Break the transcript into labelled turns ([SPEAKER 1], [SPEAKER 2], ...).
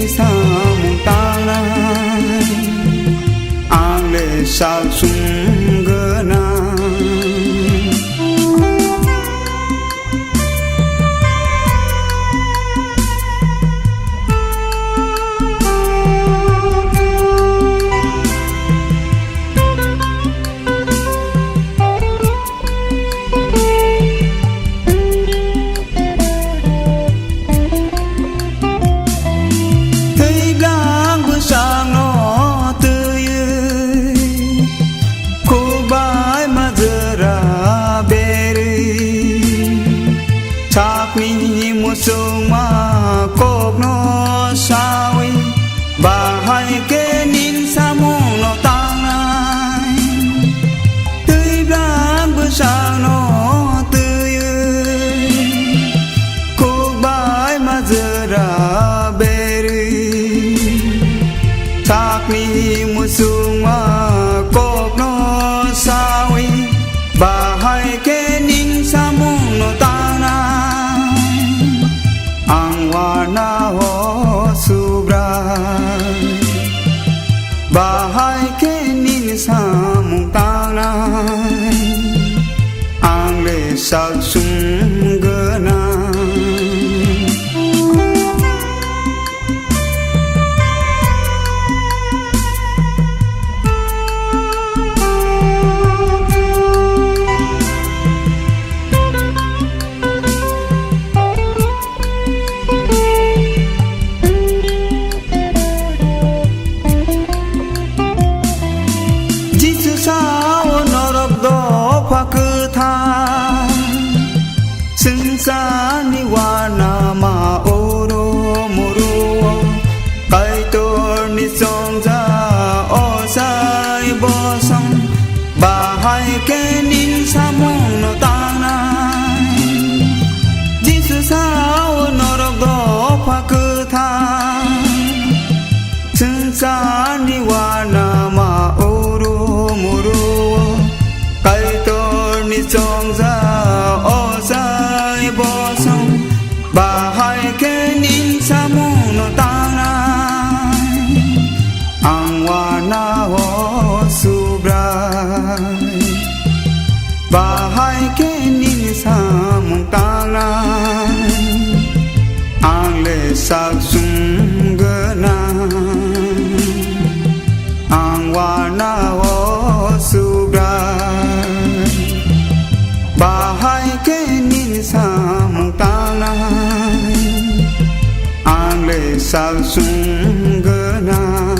[SPEAKER 1] nin sa mong tanay ang le sa sunggana
[SPEAKER 2] ni musung ma kok no sawi bahai ke nin samung no tangai tươi blang bữa sáng no tươi cô bái mà giờ ra beri thác ni musung ma kok no sawi bahai ke nin samung no tangai na ho subra bahai ke nin sa mong tanay ang le sa sunggana sa ni wana ma oro muru kai tor ni song za o sai bo song bahai ke nin sa mong no tanai jisu sa o norok do pha cứ tha sun sa ni wana ma oro muru kai tor ni song za o sai bo song bahai ke nin sa mong no tanai ang wana ho subrai bahai ke nin sa mong tanai ang le sa sunggana ang wana ho subrai bahai ke nin sa mong tanay ang le sa sunggana